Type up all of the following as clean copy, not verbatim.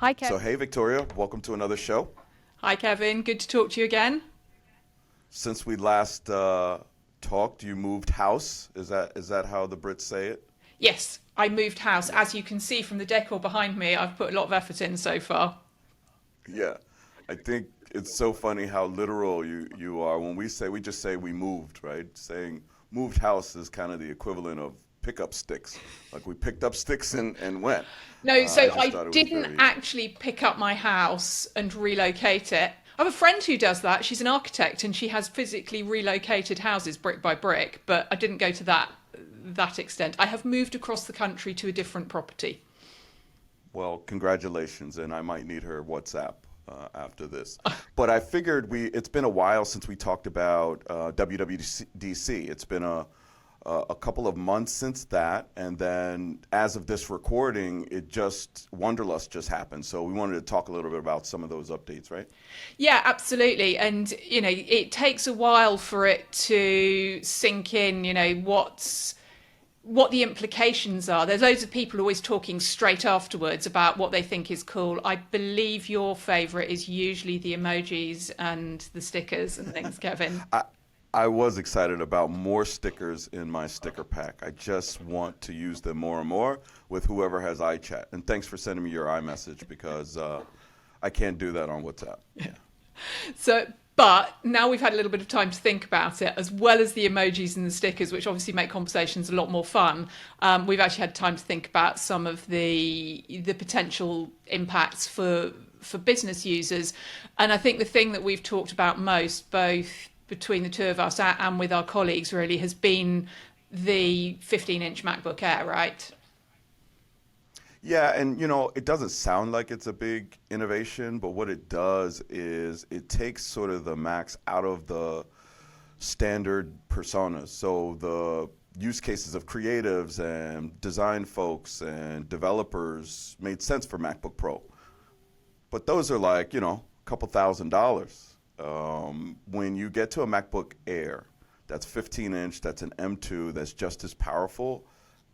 Hi, So, Kevin. hey, Victoria, welcome to another show. Hi, Kevin. Good to talk to you again. Since we last talked, you moved house. Is that how the Brits say it? Yes, I moved house. Yeah. As you can see from the decor behind me, I've put a lot of effort in so far. Yeah. I think it's so funny how literal you are. When we just say we moved, right? Saying moved house is kind of the equivalent of pickup sticks. Like we picked up sticks and went. No, so I just I thought it was didn't very. actually pick up my house and relocate it. I have a friend who does that. She's an architect and she has physically relocated houses brick by brick, but I didn't go to that extent. I have moved across the country to a different property. Well, congratulations, and I might need her WhatsApp after this. But I figured it's been a while since we talked about WWDC. It's been a couple of months since that, and then as of this recording, Wonderlust just happened. So we wanted to talk a little bit about some of those updates, right? Yeah, absolutely. And, it takes a while for it to sink in, what the implications are. There's loads of people always talking straight afterwards about what they think is cool. I believe your favourite is usually the emojis and the stickers and things, Kevin. I, I was excited about more stickers in my sticker pack. I just want to use them more and more with whoever has iChat. And thanks for sending me your iMessage because I can't do that on WhatsApp. Yeah. But now we've had a little bit of time to think about it, as well as the emojis and the stickers, which obviously make conversations a lot more fun. We've actually had time to think about some of the potential impacts for business users. And I think the thing that we've talked about most, both between the two of us and with our colleagues, really, has been the 15-inch MacBook Air, right? Yeah, and it doesn't sound like it's a big innovation, but what it does is it takes sort of the Macs out of the standard personas. So the use cases of creatives and design folks and developers made sense for MacBook Pro. But those are like, a couple $1,000. When you get to a MacBook Air, that's 15 inch, that's an M2, that's just as powerful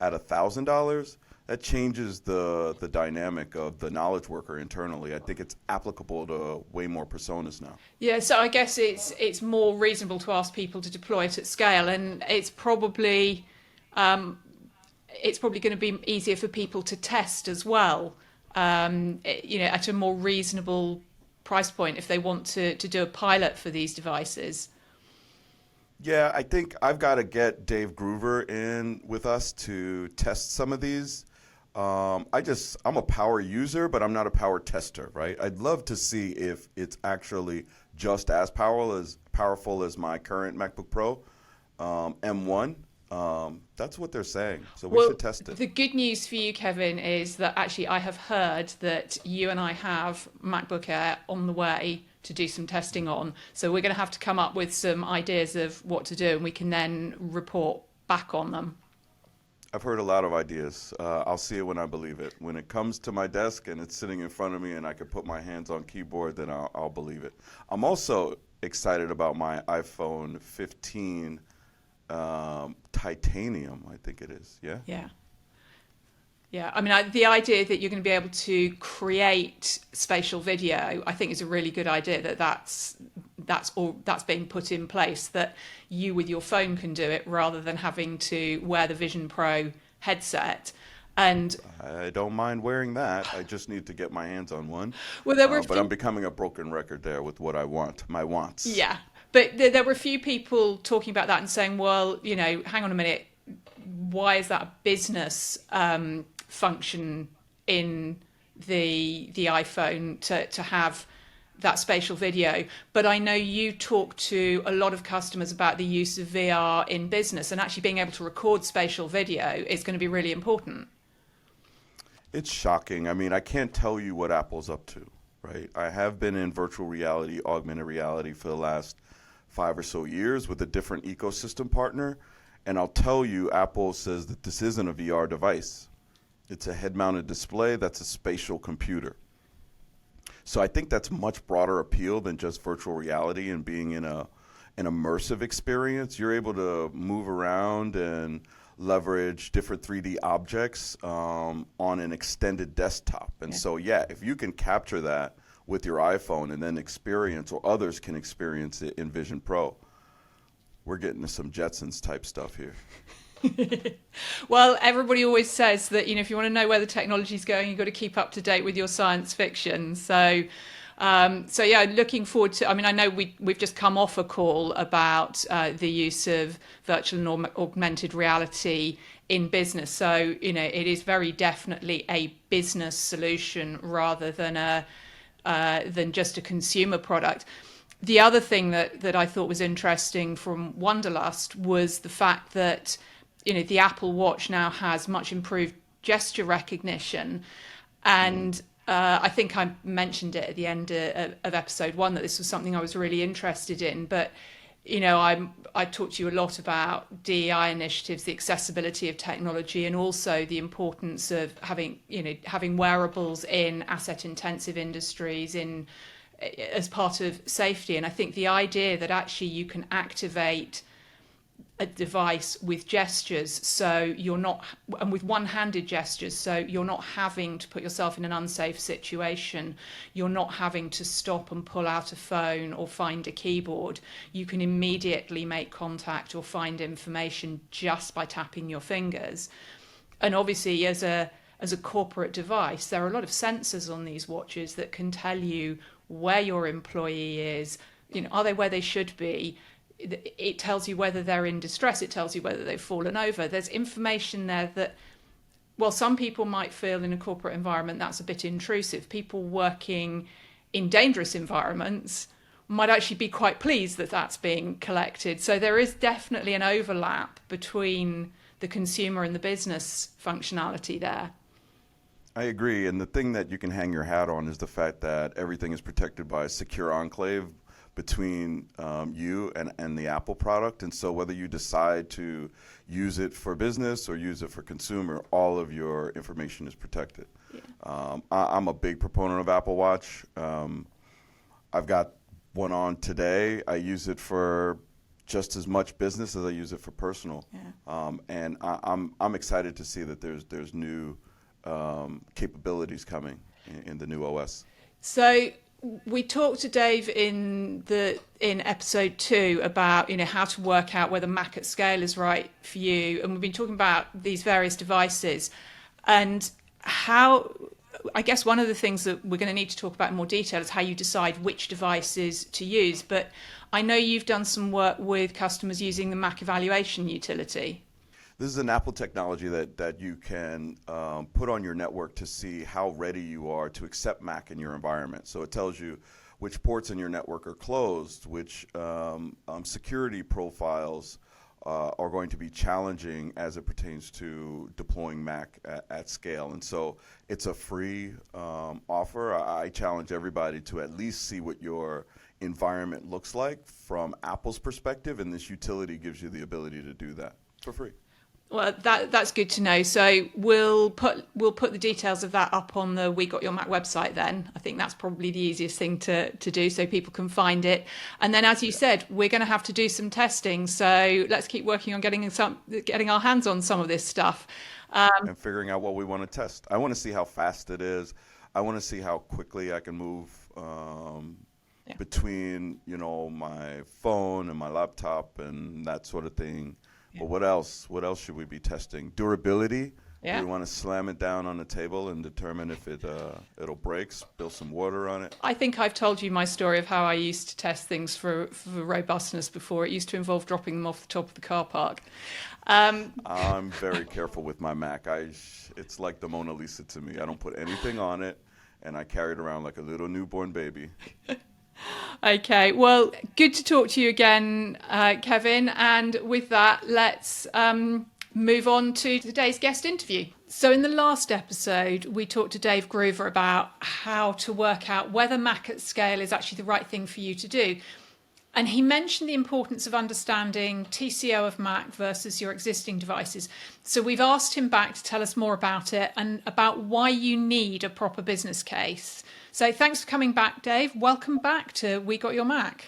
at $1,000, that changes the dynamic of the knowledge worker internally. I think it's applicable to way more personas now. Yeah, so I guess it's more reasonable to ask people to deploy it at scale, and it's probably going to be easier for people to test as well. At a more reasonable price point if they want to do a pilot for these devices. Yeah, I think I've got to get Dave Gruver in with us to test some of these. I'm a power user, but I'm not a power tester, right? I'd love to see if it's actually just as powerful as my current MacBook Pro M1. That's what they're saying, so we Well, should test it. the good news for you, Kevin, is that actually I have heard that you and I have MacBook Air on the way to do some testing on. So we're going to have to come up with some ideas of what to do, and we can then report back on them. I've heard a lot of ideas. I'll see it when I believe it. When it comes to my desk and it's sitting in front of me and I can put my hands on keyboard, then I'll believe it. I'm also excited about my iPhone 15 titanium, I think it is. Yeah. Yeah. Yeah, I mean, the idea that you're going to be able to create spatial video, I think, is a really good idea. That's being put in place. That you with your phone can do it rather than having to wear the Vision Pro headset. And I don't mind wearing that. I just need to get my hands on one. well, there were a But I'm few, becoming a broken record there with what I want, my wants. yeah, but there were a few people talking about that and saying, well, hang on a minute, why is that a business function in the iPhone to have that spatial video? But I know you talk to a lot of customers about the use of VR in business, and actually being able to record spatial video is going to be really important. It's shocking. I mean, I can't tell you what Apple's up to, right? I have been in virtual reality, augmented reality for the last 5 or so years with a different ecosystem partner. And I'll tell you, Apple says that this isn't a VR device. It's a head-mounted display that's a spatial computer. So I think that's much broader appeal than just virtual reality and being in an immersive experience. You're able to move around and leverage different 3D objects on an extended desktop. And so, yeah, if you can capture that with your iPhone and then experience, or others can experience it in Vision Pro, we're getting to some Jetsons type stuff here. Well, everybody always says that, if you want to know where the technology is going, you've got to keep up to date with your science fiction. So yeah, looking forward to. I mean, I know we've just come off a call about the use of virtual and augmented reality in business. So it is very definitely a business solution rather than just a consumer product. The other thing that I thought was interesting from Wonderlust was the fact that the Apple Watch now has much improved gesture recognition, and I think I mentioned it at the end of episode 1 that this was something I was really interested in. But I talked to you a lot about DEI initiatives, the accessibility of technology, and also the importance of having wearables in asset-intensive industries as part of safety. And I think the idea that actually you can activate a device with gestures, so you're not, and with one-handed gestures, so you're not having to put yourself in an unsafe situation. You're not having to stop and pull out a phone or find a keyboard. You can immediately make contact or find information just by tapping your fingers. And obviously, as a corporate device, there are a lot of sensors on these watches that can tell you where your employee is. Are they where they should be? It tells you whether they're in distress. It tells you whether they've fallen over. There's information there that, well, some people might feel in a corporate environment that's a bit intrusive. People working in dangerous environments might actually be quite pleased that that's being collected. So there is definitely an overlap between the consumer and the business functionality there. I agree. And the thing that you can hang your hat on is the fact that everything is protected by a secure enclave between you and the Apple product. And so whether you decide to use it for business or use it for consumer, all of your information is protected. Yeah. I'm a big proponent of Apple Watch. I've got one on today. I use it for just as much business as I use it for personal. Yeah. And I'm excited to see that there's new capabilities coming in the new OS. So we talked to Dave in episode 2 about how to work out whether Mac at scale is right for you, and we've been talking about these various devices and how. I guess one of the things that we're going to need to talk about in more detail is how you decide which devices to use. But I know you've done some work with customers using the Mac evaluation utility. This is an Apple technology that you can put on your network to see how ready you are to accept Mac in your environment. So it tells you which ports in your network are closed, which security profiles are going to be challenging as it pertains to deploying Mac at scale. And so it's a free offer. I challenge everybody to at least see what your environment looks like from Apple's perspective, and this utility gives you the ability to do that for free. Well, that's good to know. So we'll put the details of that up on the We Got Your Mac website then. I think that's probably the easiest thing to do so people can find it. And then, as you said, we're going to have to do some testing. So let's keep working on getting our hands on some of this stuff. And figuring out what we want to test. I want to see how fast it is. I want to see how quickly I can move between, my phone and my laptop and that sort of thing. But what else? What else should we be testing? Durability. Yeah. Do we want to slam it down on the table and determine if it'll break? Spill some water on it. I think I've told you my story of how I used to test things for robustness before. It used to involve dropping them off the top of the car park. I'm very careful with my Mac. It's like the Mona Lisa to me. I don't put anything on it, and I carry it around like a little newborn baby. Okay, well, good to talk to you again, Kevin. And with that, let's move on to today's guest interview. So in the last episode, we talked to Dave Gruver about how to work out whether Mac at scale is actually the right thing for you to do. And he mentioned the importance of understanding TCO of Mac versus your existing devices. So we've asked him back to tell us more about it and about why you need a proper business case. So thanks for coming back, Dave. Welcome back to We Got Your Mac.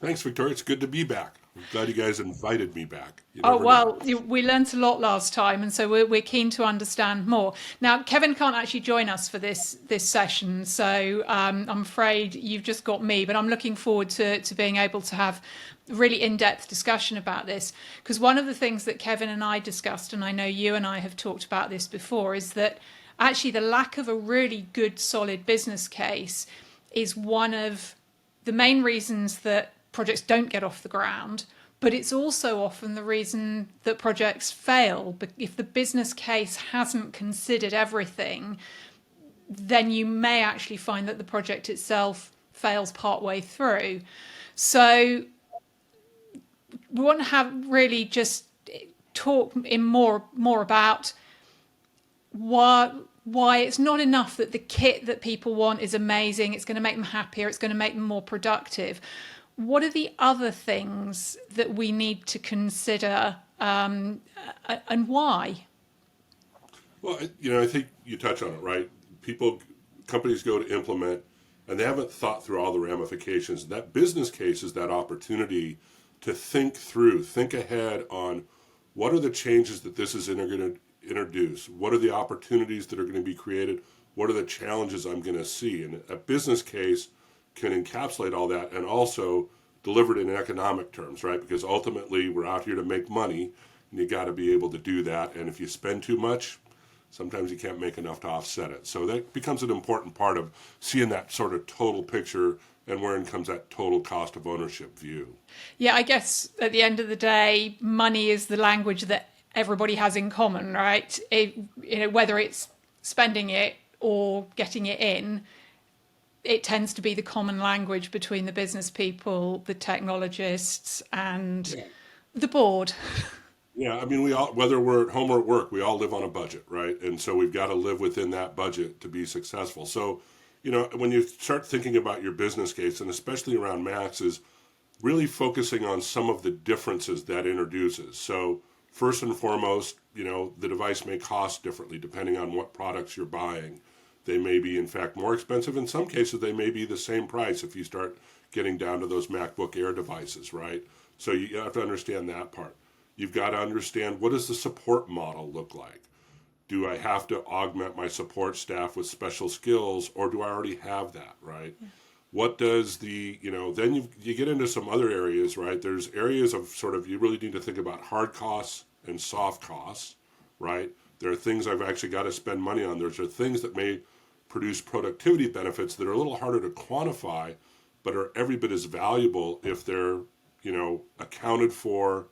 Thanks, Victoria. It's good to be back. I'm glad you guys invited me back. You Oh, never know. well, we learnt a lot last time, and so we're keen to understand more. Now, Kevin can't actually join us for this session, so I'm afraid you've just got me, but I'm looking forward to being able to have really in-depth discussion about this, because one of the things that Kevin and I discussed, and I know you and I have talked about this before, is that actually the lack of a really good, solid business case is one of the main reasons that projects don't get off the ground, but it's also often the reason that projects fail. But if the business case hasn't considered everything, then you may actually find that the project itself fails partway through. So we want to have really just talk in more about why it's not enough that the kit that people want is amazing, it's going to make them happier, it's going to make them more productive. What are the other things that we need to consider, and why? Well, I think you touch on it, right? Companies go to implement, and they haven't thought through all the ramifications. That business case is that opportunity to think ahead on what are the changes that this is going to introduce? What are the opportunities that are going to be created? What are the challenges I'm going to see? And a business case can encapsulate all that and also deliver it in economic terms, right? Because ultimately we're out here to make money, and you got to be able to do that. And if you spend too much, sometimes you can't make enough to offset it. So that becomes an important part of seeing that sort of total picture and wherein comes that total cost of ownership view. Yeah, I guess at the end of the day, money is the language that everybody has in common, right? Whether it's spending it or getting it in, it tends to be the common language between the business people, the technologists, and Yeah. the board. Yeah, I mean, we all, whether we're at home or at work, we all live on a budget, right? And so we've got to live within that budget to be successful. So, when you start thinking about your business case, and especially around Macs, is really focusing on some of the differences that introduces. So, first and foremost, the device may cost differently depending on what products you're buying. They may be, in fact, more expensive. In some cases, they may be the same price if you start getting down to those MacBook Air devices, right? So you have to understand that part. You've got to understand, what does the support model look like? Do I have to augment my support staff with special skills, or do I already have that, right? Yeah. What does then you get into some other areas, right? There's areas of sort of, you really need to think about hard costs and soft costs, right? There are things I've actually got to spend money on. There's things that may produce productivity benefits that are a little harder to quantify, but are every bit as valuable if they're, accounted for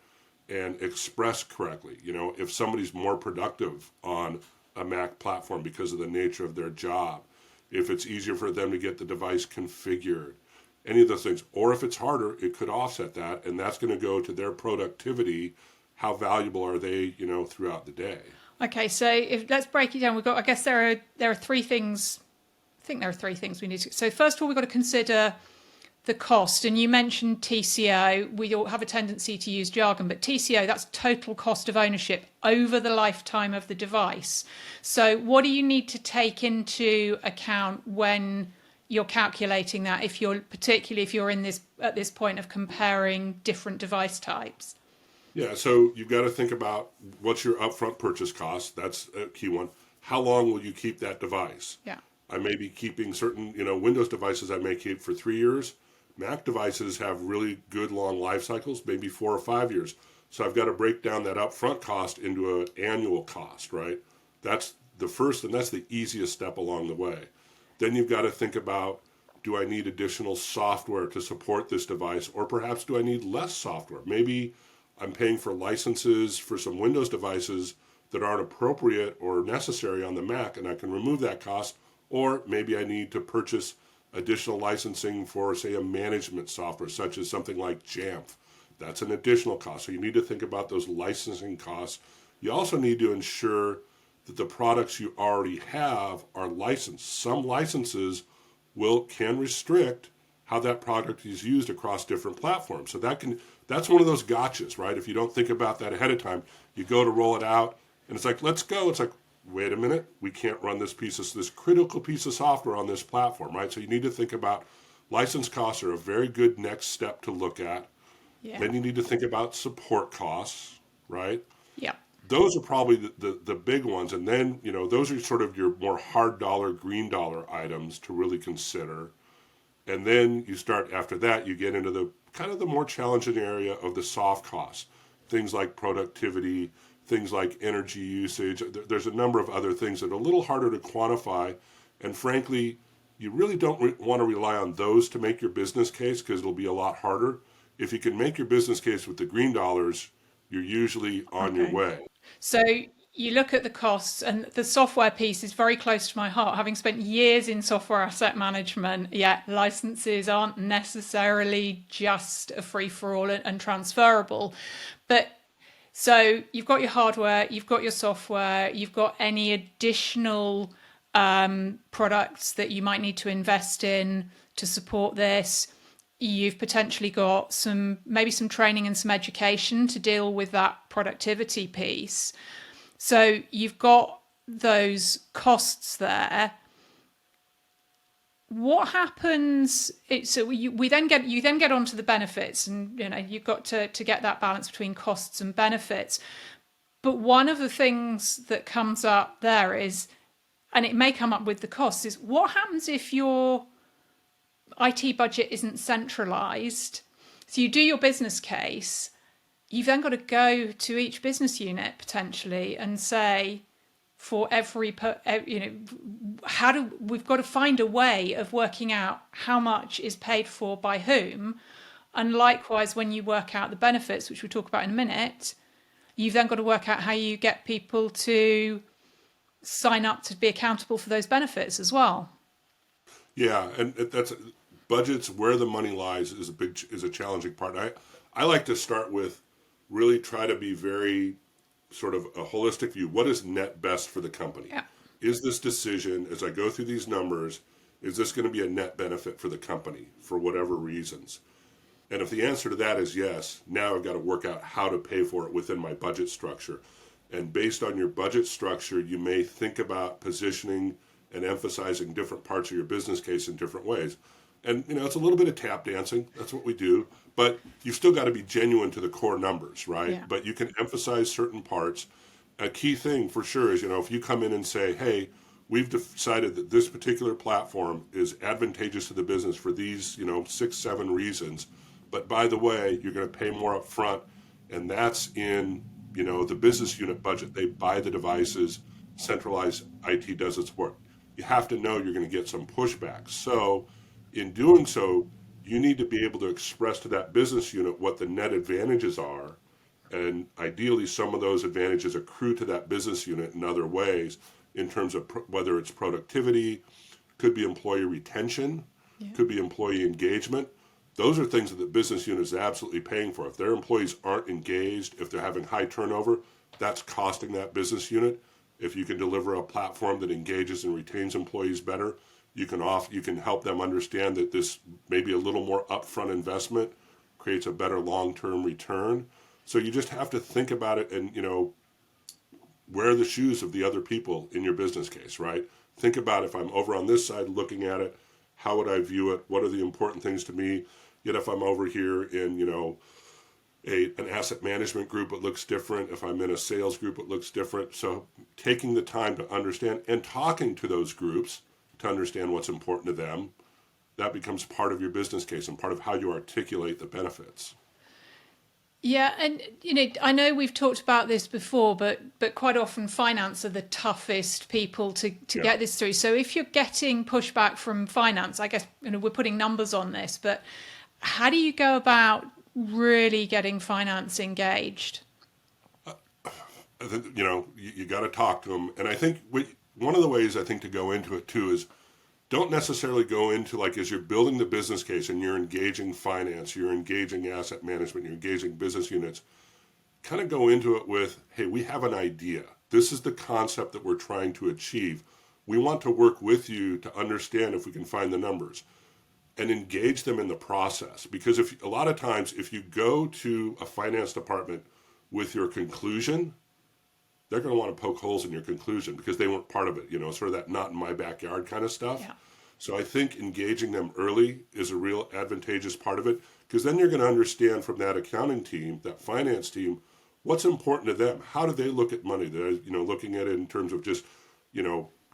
and expressed correctly. If somebody's more productive on a Mac platform because of the nature of their job, if it's easier for them to get the device configured, any of those things, or if it's harder, it could offset that, and that's going to go to their productivity. How valuable are they, throughout the day? Okay, so let's break it down. I guess there are three things. I think there are three things we need to. So first of all, we've got to consider the cost, and you mentioned TCO. We all have a tendency to use jargon, but TCO, that's total cost of ownership over the lifetime of the device. So what do you need to take into account when you're calculating that, particularly if you're at this point of comparing different device types? Yeah, so you've got to think about what's your upfront purchase cost. That's a key one. How long will you keep that device? Yeah. I may be keeping certain, Windows devices I may keep for 3 years. Mac devices have really good long life cycles, maybe 4 or 5 years. So I've got to break down that upfront cost into an annual cost, right? That's the first, and that's the easiest step along the way. Then you've got to think about, do I need additional software to support this device, or perhaps do I need less software? Maybe I'm paying for licenses for some Windows devices that aren't appropriate or necessary on the Mac, and I can remove that cost. Or maybe I need to purchase additional licensing for, say, a management software, such as something like Jamf. That's an additional cost. So you need to think about those licensing costs. You also need to ensure that the products you already have are licensed. Some licenses can restrict how that product is used across different platforms. So that's one of those gotchas, right? If you don't think about that ahead of time, you go to roll it out, and it's like, let's go. It's like, wait a minute, we can't run this critical piece of software on this platform, right? So you need to think about license costs are a very good next step to look at. Yeah. Then you need to think about support costs, right? Yeah. Those are probably the big ones. And then, those are sort of your more hard dollar, green dollar items to really consider. And then you start after that, you get into the kind of the more challenging area of the soft costs, things like productivity, things like energy usage. There's a number of other things that are a little harder to quantify. And frankly, you really don't want to rely on those to make your business case because it'll be a lot harder. If you can make your business case with the green dollars, you're usually on your Okay. way. So you look at the costs, and the software piece is very close to my heart. Having spent years in software asset management, yeah, licenses aren't necessarily just a free for all and transferable. But so you've got your hardware, you've got your software, you've got any additional products that you might need to invest in to support this. You've potentially got maybe some training and some education to deal with that productivity piece. So you've got those costs there. What happens? So we then get you then get onto the benefits, and you've got to get that balance between costs and benefits. But one of the things that comes up there is, and it may come up with the costs, is what happens if your IT budget isn't centralized? So you do your business case, you've then got to go to each business unit potentially and say, for every, we've got to find a way of working out how much is paid for by whom. And likewise, when you work out the benefits, which we'll talk about in a minute, you've then got to work out how you get people to sign up to be accountable for those benefits as well. Yeah, and that's budgets where the money lies is a challenging part. I like to start with really try to be very sort of a holistic view. What is net best for the company? Yeah. Is this decision, as I go through these numbers, is this going to be a net benefit for the company for whatever reasons? And if the answer to that is yes, now I've got to work out how to pay for it within my budget structure. And based on your budget structure, you may think about positioning and emphasizing different parts of your business case in different ways. And, it's a little bit of tap dancing. That's what we do. But you've still got to be genuine to the core numbers, right? Yeah. But you can emphasize certain parts. A key thing for sure is, if you come in and say, hey, we've decided that this particular platform is advantageous to the business for these, 6, 7 reasons. But by the way, you're going to pay more up front. And that's in, the business unit budget. They buy the devices, centralized IT does its work. You have to know you're going to get some pushback. So in doing so, you need to be able to express to that business unit what the net advantages are. And ideally, some of those advantages accrue to that business unit in other ways in terms of whether it's productivity, could be employee retention, could be employee engagement. Those are things that the business unit is absolutely paying for. If their employees aren't engaged, if they're having high turnover, that's costing that business unit. If you can deliver a platform that engages and retains employees better, you can help them understand that this may be a little more upfront investment creates a better long-term return. So you just have to think about it and, wear the shoes of the other people in your business case, right? Think about if I'm over on this side looking at it, how would I view it? What are the important things to me? Yet if I'm over here in, an asset management group, it looks different. If I'm in a sales group, it looks different. So taking the time to understand and talking to those groups to understand what's important to them, that becomes part of your business case and part of how you articulate the benefits. Yeah, and I know we've talked about this before, but quite often finance are the toughest people to get this through. So if you're getting pushback from finance, I guess we're putting numbers on this, but how do you go about really getting finance engaged? You got to talk to them, and I think one of the ways I think to go into it too is don't necessarily go into as you're building the business case and you're engaging finance, you're engaging asset management, you're engaging business units, kind of go into it with, hey, we have an idea. This is the concept that we're trying to achieve. We want to work with you to understand if we can find the numbers and engage them in the process. Because a lot of times, if you go to a finance department with your conclusion, they're going to want to poke holes in your conclusion because they weren't part of it, sort of that not in my backyard kind of stuff. Yeah. So I think engaging them early is a real advantageous part of it. Because then you're going to understand from that accounting team, that finance team, what's important to them. How do they look at money? They're, looking at it in terms of just,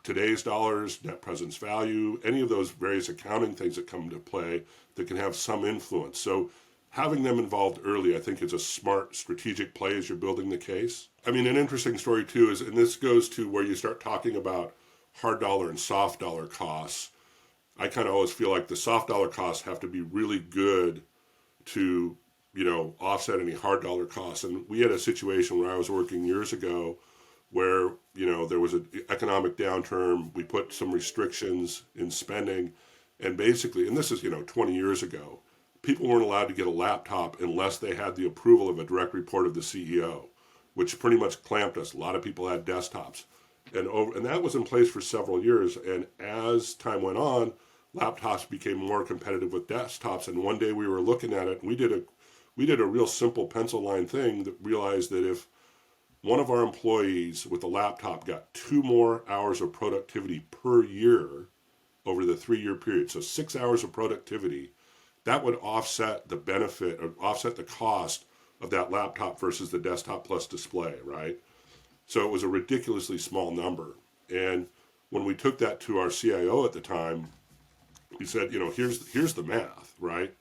today's dollars, net presence value, any of those various accounting things that come into play that can have some influence. So having them involved early, I think, is a smart strategic play as you're building the case. I mean, an interesting story too is, and this goes to where you start talking about hard dollar and soft dollar costs. I kind of always feel like the soft dollar costs have to be really good to, offset any hard dollar costs. And we had a situation where I was working years ago where, there was an economic downturn. We put some restrictions in spending. And basically, and this is, 20 years ago, people weren't allowed to get a laptop unless they had the approval of a direct report of the CEO, which pretty much clamped us. A lot of people had desktops. And that was in place for several years. And as time went on, laptops became more competitive with desktops. And one day we were looking at it, and we did a real simple pencil line thing that realized that if one of our employees with a laptop got 2 more hours of productivity per year over the 3-year period, so 6 hours of productivity, that would offset the benefit or offset the cost of that laptop versus the desktop plus display, right? So it was a ridiculously small number. And when we took that to our CIO at the time, he said, here's the math, right?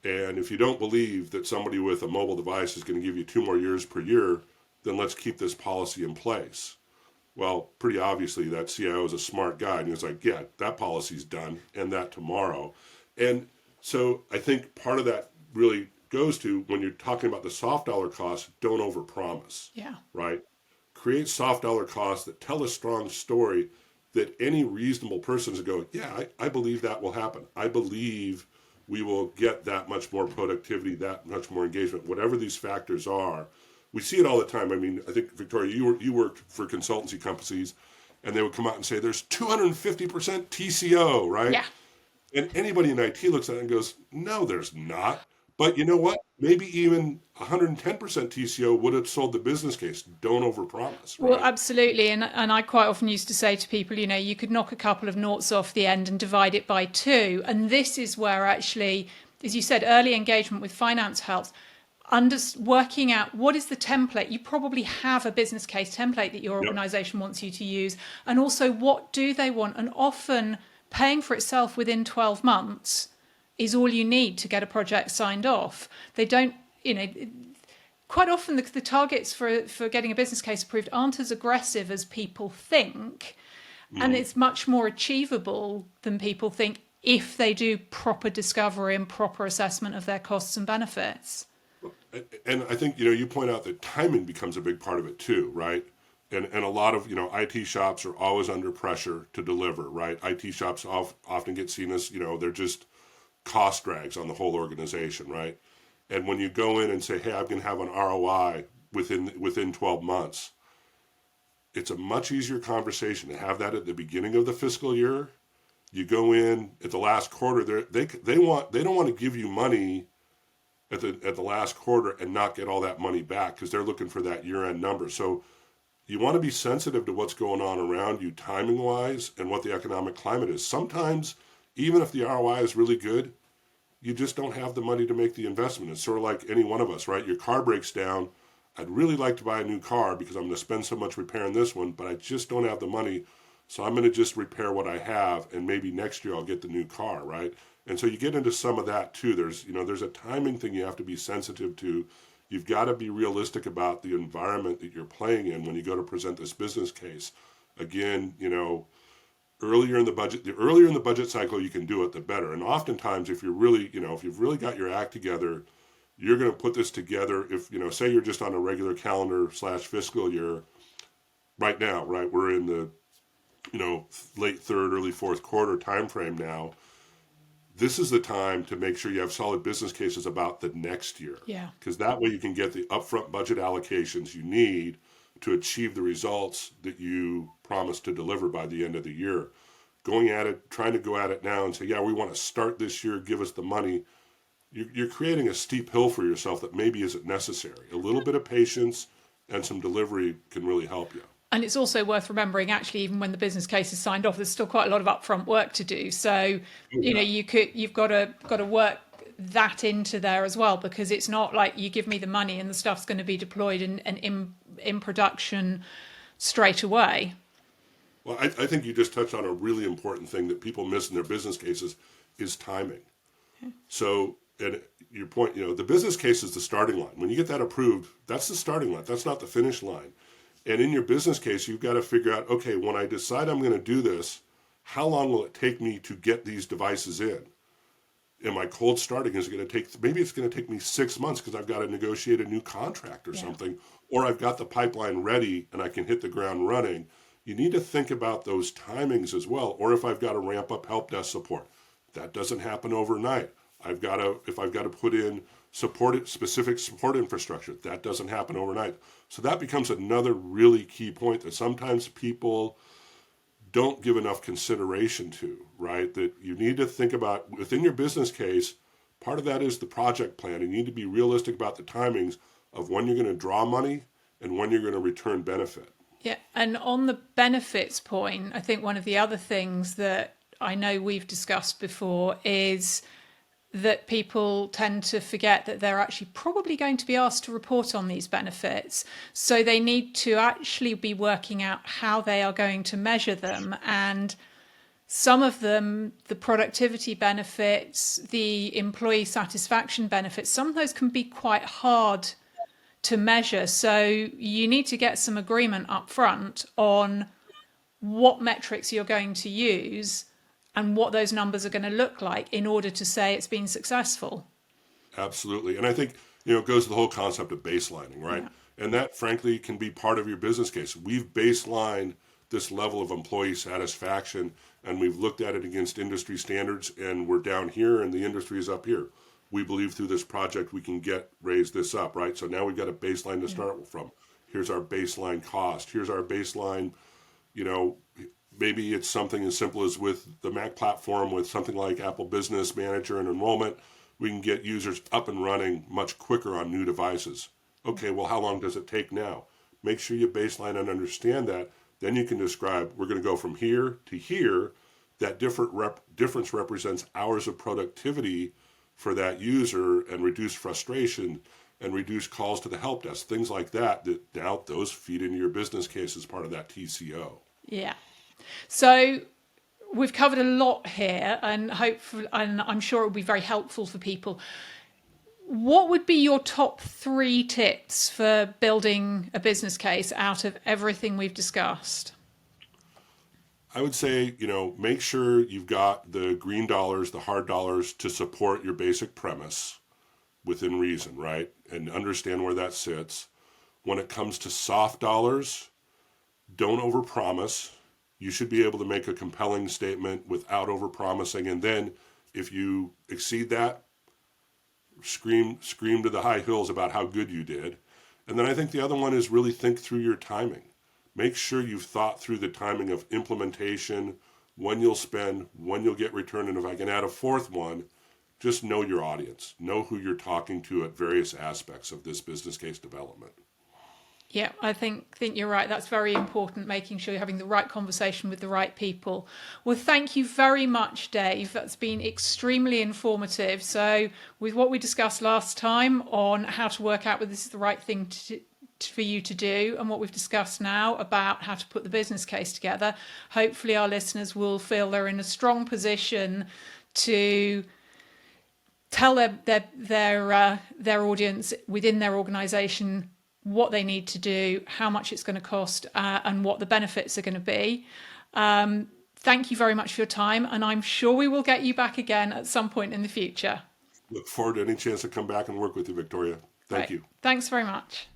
And if you don't believe that somebody with a mobile device is going to give you 2 more years per year, then let's keep this policy in place. Well, pretty obviously that CIO is a smart guy, and he was like, yeah, that policy's done, and that tomorrow. And so I think part of that really goes to, when you're talking about the soft dollar costs, don't overpromise. Yeah. Right? Create soft dollar costs that tell a strong story that any reasonable person is going, yeah, I believe that will happen. I believe we will get that much more productivity, that much more engagement, whatever these factors are. We see it all the time. I mean, I think, Victoria, you worked for consultancy companies, and they would come out and say, there's 250% TCO, right? Yeah. And anybody in IT looks at it and goes, no, there's not. But you know what? Maybe even 110% TCO would have sold the business case. Don't overpromise. Right? Well, absolutely. And I quite often used to say to people, you could knock a couple of noughts off the end and divide it by 2. And this is where actually, as you said, early engagement with finance helps. Working out what is the template. You probably have a business case template that your organization wants you to use. And also, what do they want? And often paying for itself within 12 months is all you need to get a project signed off. They don't, quite often the targets for getting a business case approved aren't as aggressive as people think. And it's much more achievable than people think if they do proper discovery and proper assessment of their costs and benefits. And I think, you point out that timing becomes a big part of it too, right? And a lot of, IT shops are always under pressure to deliver, right? IT shops often get seen as, they're just cost drags on the whole organization, right? And when you go in and say, hey, I'm going to have an ROI within 12 months, it's a much easier conversation to have that at the beginning of the fiscal year. You go in at the last quarter, they don't want to give you money at the last quarter and not get all that money back because they're looking for that year-end number. So you want to be sensitive to what's going on around you timing-wise and what the economic climate is. Sometimes, even if the ROI is really good, you just don't have the money to make the investment. It's sort of like any one of us, right? Your car breaks down. I'd really like to buy a new car because I'm going to spend so much repairing this one, but I just don't have the money. So I'm going to just repair what I have, and maybe next year I'll get the new car, right? And so you get into some of that too. There's a timing thing you have to be sensitive to. You've got to be realistic about the environment that you're playing in when you go to present this business case. Again, the earlier in the budget cycle you can do it, the better. And oftentimes, if you've really got your act together, you're going to put this together. If say you're just on a regular calendar / fiscal year, right now, right, we're in the late third, early fourth quarter time frame now. This is the time to make sure you have solid business cases about the next year. Yeah. Because that way you can get the upfront budget allocations you need to achieve the results that you promised to deliver by the end of the year. Trying to go at it now and say, yeah, we want to start this year, give us the money. You're creating a steep hill for yourself that maybe isn't necessary. A little bit of patience and some delivery can really help you. And it's also worth remembering, actually, even when the business case is signed off, there's still quite a lot of upfront work to do. So, you've got to work that into there as well, because it's not like you give me the money and the stuff's going to be deployed and in production straight away. Well, I think you just touched on a really important thing that people miss in their business cases is timing. So, and your point, the business case is the starting line. When you get that approved, that's the starting line. That's not the finish line. And in your business case, you've got to figure out, okay, when I decide I'm going to do this, how long will it take me to get these devices in? Am I cold starting? Is it going to take, maybe it's going to take me 6 months because I've got to negotiate a new contract or something, or I've got the pipeline ready and I can hit the ground running. You need to think about those timings as well. Or if I've got to ramp up help desk support, that doesn't happen overnight. If I've got to put in specific support infrastructure, that doesn't happen overnight. So that becomes another really key point that sometimes people don't give enough consideration to, right? That you need to think about within your business case. Part of that is the project plan. You need to be realistic about the timings of when you're going to draw money and when you're going to return benefit. Yeah, and on the benefits point, I think one of the other things that I know we've discussed before is that people tend to forget that they're actually probably going to be asked to report on these benefits. So they need to actually be working out how they are going to measure them. And some of them, the productivity benefits, the employee satisfaction benefits, some of those can be quite hard to measure. So you need to get some agreement up front on what metrics you're going to use and what those numbers are going to look like in order to say it's been successful. Absolutely. And I think, it goes to the whole concept of baselining, right? Yeah. And that, frankly, can be part of your business case. We've baselined this level of employee satisfaction, and we've looked at it against industry standards, and we're down here, and the industry is up here. We believe through this project we can raise this up, right? So now we've got a baseline to start from. Here's our baseline cost. Here's our baseline, maybe it's something as simple as with the Mac platform with something like Apple Business Manager and enrollment, we can get users up and running much quicker on new devices. Okay, well, how long does it take now? Make sure you baseline and understand that. Then you can describe, we're going to go from here to here. That difference represents hours of productivity for that user and reduce frustration and reduce calls to the help desk, things like that now those feed into your business case as part of that TCO. Yeah. So we've covered a lot here, and I'm sure it will be very helpful for people. What would be your top 3 tips for building a business case out of everything we've discussed? I would say, make sure you've got the green dollars, the hard dollars to support your basic premise within reason, right? And understand where that sits. When it comes to soft dollars, don't overpromise. You should be able to make a compelling statement without overpromising. And then if you exceed that, scream to the high hills about how good you did. And then I think the other one is really think through your timing. Make sure you've thought through the timing of implementation, when you'll spend, when you'll get return. And if I can add a fourth one, just know your audience. Know who you're talking to at various aspects of this business case development. Yeah, I think you're right. That's very important, making sure you're having the right conversation with the right people. Well, thank you very much, Dave. That's been extremely informative. So with what we discussed last time on how to work out whether this is the right thing for you to do, and what we've discussed now about how to put the business case together, hopefully our listeners will feel they're in a strong position to tell their audience within their organisation what they need to do, how much it's going to cost, and what the benefits are going to be. Thank you very much for your time, and I'm sure we will get you back again at some point in the future. Look forward to any chance to come back and work with you, Victoria. Thank you. Thanks very much.